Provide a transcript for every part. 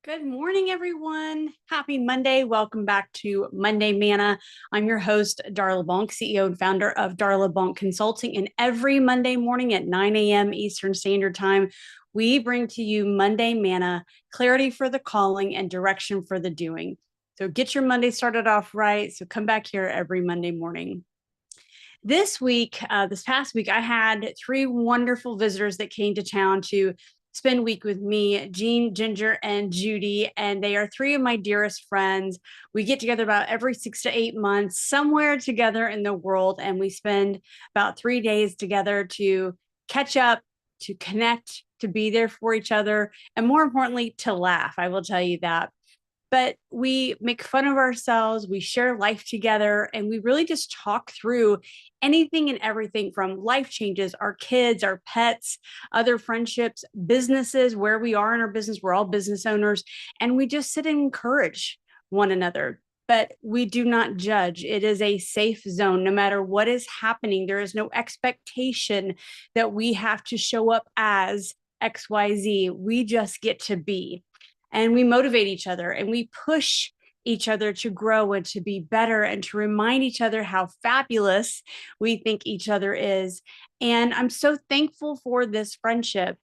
Good morning, everyone. Happy Monday. Welcome back to Monday Manna. I'm your host, Darla Bonk, CEO and founder of Darla Bonk Consulting. And every Monday morning at 9 a.m. Eastern Standard Time, we bring to you Monday Manna, clarity for the calling and direction for the doing. So get your Monday started off right. So come back here every Monday morning. This past week, I had three wonderful visitors that came to town to spend week with me, Jean, Ginger, and Judy. And they are three of my dearest friends. We get together about every 6 to 8 months, somewhere together in the world. And we spend about 3 days together to catch up, to connect, to be there for each other, and more importantly, to laugh. I will tell you that. But we make fun of ourselves, we share life together, and we really just talk through anything and everything from life changes, our kids, our pets, other friendships, businesses, where we are in our business. We're all business owners, and we just sit and encourage one another. But we do not judge. It is a safe zone. No matter what is happening, there is no expectation that we have to show up as XYZ. We just get to be. And we motivate each other and we push each other to grow and to be better and to remind each other how fabulous we think each other is. And I'm so thankful for this friendship,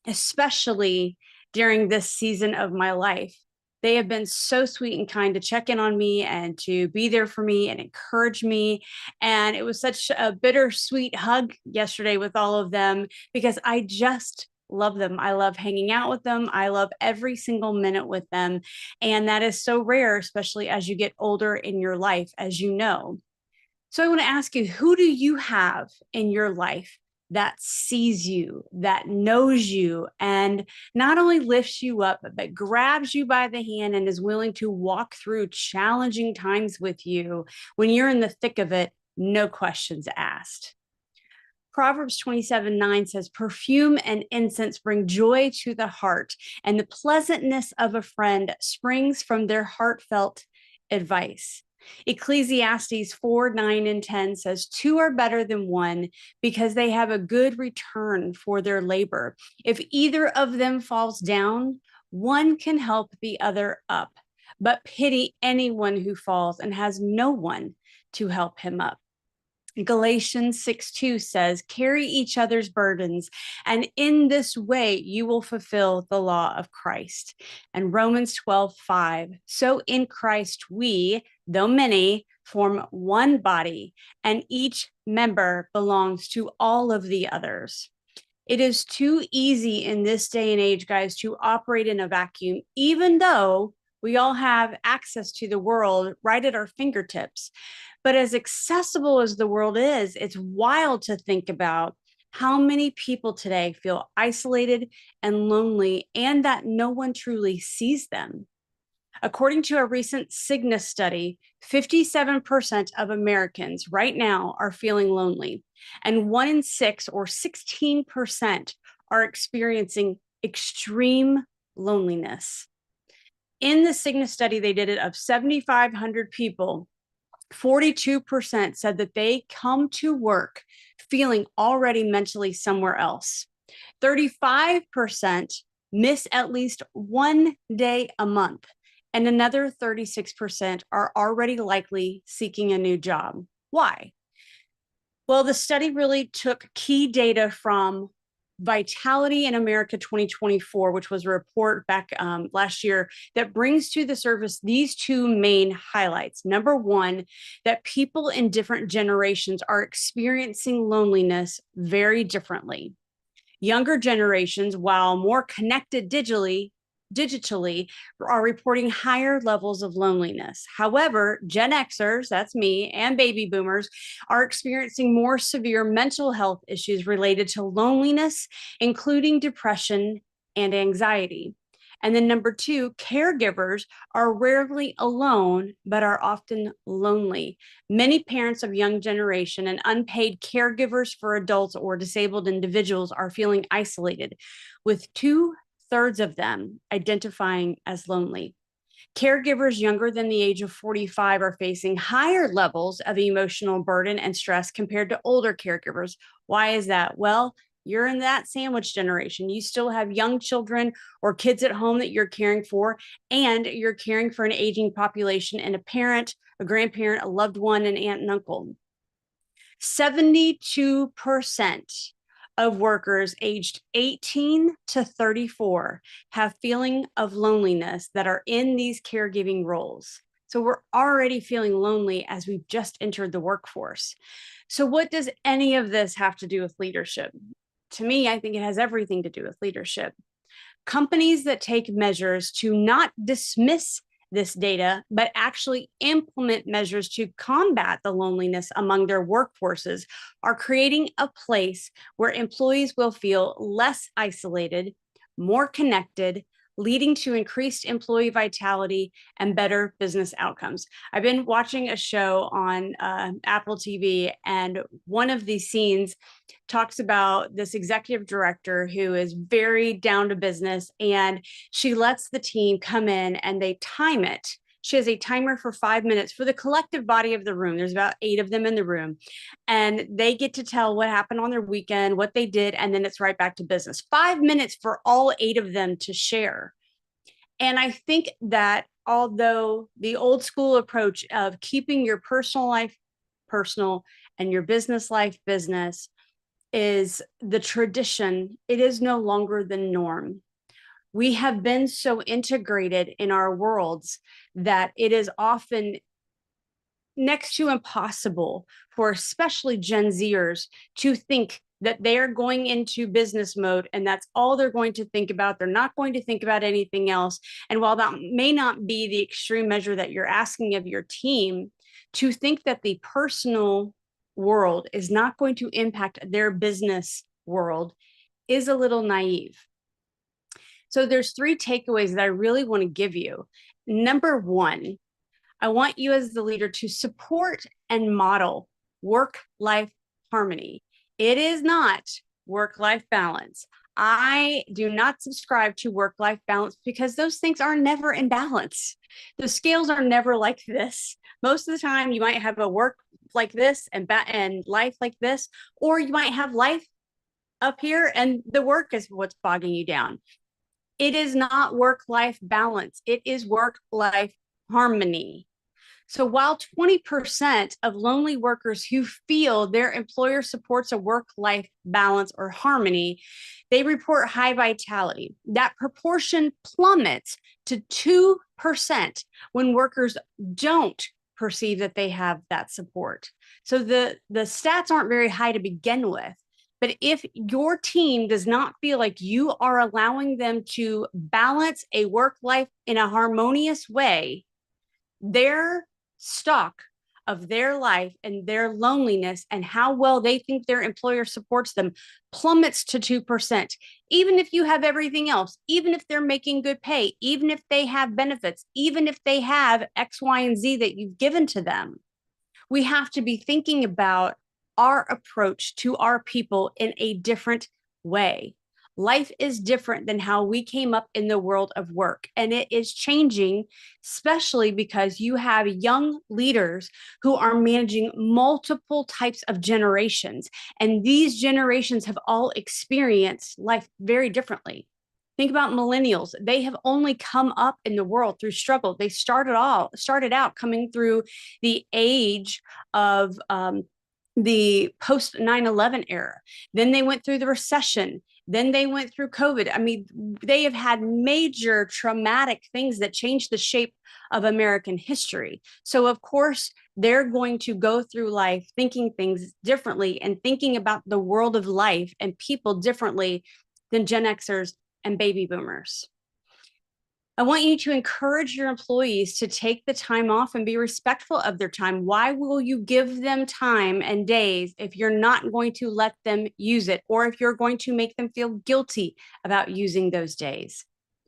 especially during this season of my life. They have been so sweet and kind to check in on me and to be there for me and encourage me. And it was such a bittersweet hug yesterday with all of them because I just love them. I love hanging out with them. I love every single minute with them. And that is so rare, especially as you get older in your life, as you know. So I want to ask you, who do you have in your life that sees you, that knows you, and not only lifts you up, but grabs you by the hand and is willing to walk through challenging times with you when you're in the thick of it, no questions asked? Proverbs 27:9 says, perfume and incense bring joy to the heart, and the pleasantness of a friend springs from their heartfelt advice. Ecclesiastes 4:9 and 10 says, two are better than one because they have a good return for their labor. If either of them falls down, one can help the other up, but pity anyone who falls and has no one to help him up. Galatians 6:2 says, carry each other's burdens, and in this way you will fulfill the law of Christ. And Romans 12:5, so in Christ we, though many, form one body, and each member belongs to all of the others. It is too easy in this day and age, guys, to operate in a vacuum, even though we all have access to the world right at our fingertips. But as accessible as the world is, it's wild to think about how many people today feel isolated and lonely and that no one truly sees them. According to a recent Cigna study, 57% of Americans right now are feeling lonely, and 1 in 6, or 16%, are experiencing extreme loneliness. In the Cigna study, they did it of 7,500 people. 42% said that they come to work feeling already mentally somewhere else. 35% miss at least one day a month, and another 36% are already likely seeking a new job. Why? Well, the study really took key data from Vitality in America 2024, which was a report back last year that brings to the surface these two main highlights. Number one, that people in different generations are experiencing loneliness very differently. Younger generations, while more connected digitally, are reporting higher levels of loneliness. However, Gen Xers, that's me, and baby boomers are experiencing more severe mental health issues related to loneliness, including depression and anxiety. And then number two, caregivers are rarely alone, but are often lonely. Many parents of young generation and unpaid caregivers for adults or disabled individuals are feeling isolated, with 2/3 of them identifying as lonely. Caregivers younger than the age of 45 are facing higher levels of emotional burden and stress compared to older caregivers. Why is that? Well, You're in that sandwich generation. You still have young children or kids at home that you're caring for, and you're caring for an aging population and a parent, a grandparent, a loved one, an aunt and uncle. 72% of workers aged 18 to 34 have feeling of loneliness that are in these caregiving roles. So we're already feeling lonely as we've just entered the workforce. So what does any of this have to do with leadership? To me, I think it has everything to do with leadership. Companies that take measures to not dismiss this data, but actually implement measures to combat the loneliness among their workforces are creating a place where employees will feel less isolated, more connected, leading to increased employee vitality and better business outcomes. I've been watching a show on Apple TV, and one of these scenes talks about this executive director who is very down to business, and she lets the team come in and they time it. She has a timer for 5 minutes for the collective body of the room. There's about 8 of them in the room, and they get to tell what happened on their weekend, what they did, and then it's right back to business. 5 minutes for all 8 of them to share. And I think that although the old school approach of keeping your personal life personal and your business life business is the tradition, it is no longer the norm. We have been so integrated in our worlds that it is often next to impossible for especially Gen Zers to think that they're going into business mode and that's all they're going to think about. They're not going to think about anything else. And while that may not be the extreme measure that you're asking of your team, to think that the personal world is not going to impact their business world is a little naive. So there's 3 takeaways that I really want to give you. Number 1, I want you as the leader to support and model work-life harmony. It is not work-life balance. I do not subscribe to work-life balance because those things are never in balance. The scales are never like this. Most of the time, you might have a work like this and life like this, or you might have life up here and the work is what's bogging you down. It is not work-life balance. It is work-life harmony. So while 20% of lonely workers who feel their employer supports a work-life balance or harmony, they report high vitality. That proportion plummets to 2% when workers don't perceive that they have that support. So the stats aren't very high to begin with. But if your team does not feel like you are allowing them to balance a work life in a harmonious way, their stock of their life and their loneliness and how well they think their employer supports them plummets to 2%. Even if you have everything else, even if they're making good pay, even if they have benefits, even if they have X, Y, and Z that you've given to them, we have to be thinking about our approach to our people in a different way. Life is different than how we came up in the world of work, and it is changing, especially because you have young leaders who are managing multiple types of generations, and these generations have all experienced life very differently. Think about millennials. They have only come up in the world through struggle. They started out coming through the age of the post 9/11 era. Then they went through the recession. Then they went through COVID. I mean, they have had major traumatic things that changed the shape of American history. So, of course, they're going to go through life thinking things differently and thinking about the world of life and people differently than Gen Xers and baby boomers. I want you to encourage your employees to take the time off and be respectful of their time. Why will you give them time and days if you're not going to let them use it, or if you're going to make them feel guilty about using those days?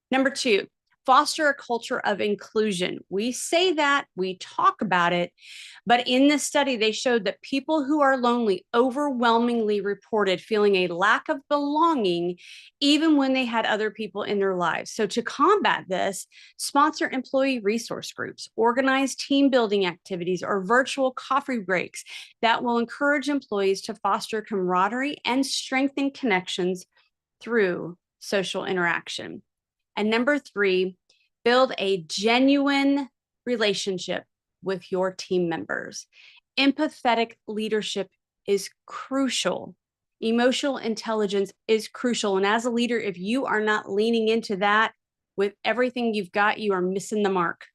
Number 2, foster a culture of inclusion. We say that, we talk about it, but in this study, they showed that people who are lonely overwhelmingly reported feeling a lack of belonging, even when they had other people in their lives. So to combat this, sponsor employee resource groups, organize team building activities, or virtual coffee breaks that will encourage employees to foster camaraderie and strengthen connections through social interaction. And number 3, build a genuine relationship with your team members. Empathetic leadership is crucial. Emotional intelligence is crucial. And as a leader, if you are not leaning into that with everything you've got, you are missing the mark.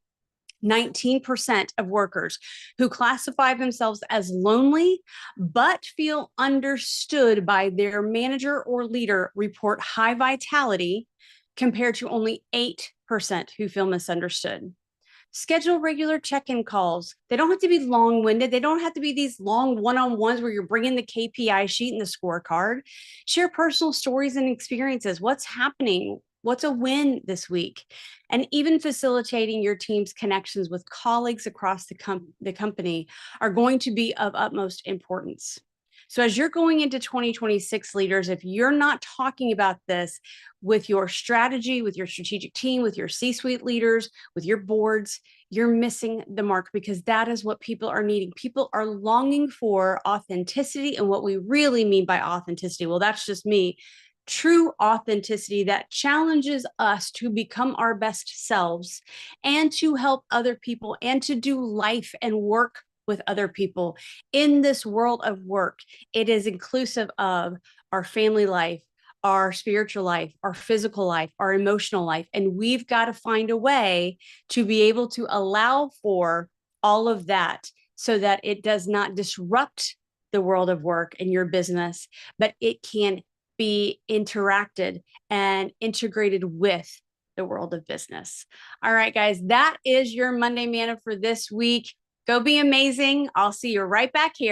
19% of workers who classify themselves as lonely but feel understood by their manager or leader report high vitality, compared to only 8% who feel misunderstood. Schedule regular check-in calls. They don't have to be long-winded. They don't have to be these long one-on-ones where you're bringing the KPI sheet and the scorecard. Share personal stories and experiences. What's happening? What's a win this week? And even facilitating your team's connections with colleagues across the company are going to be of utmost importance. So as you're going into 2026, leaders, if you're not talking about this with your strategy, with your strategic team, with your C-suite leaders, with your boards, you're missing the mark, because that is what people are needing. People are longing for authenticity. And what we really mean by authenticity, well, that's just me. True authenticity that challenges us to become our best selves and to help other people and to do life and work with other people in this world of work. It is inclusive of our family life, our spiritual life, our physical life, our emotional life. And we've got to find a way to be able to allow for all of that so that it does not disrupt the world of work and your business, but it can be interacted and integrated with the world of business. All right, guys, that is your Monday Manna for this week. Go be amazing. I'll see you right back here.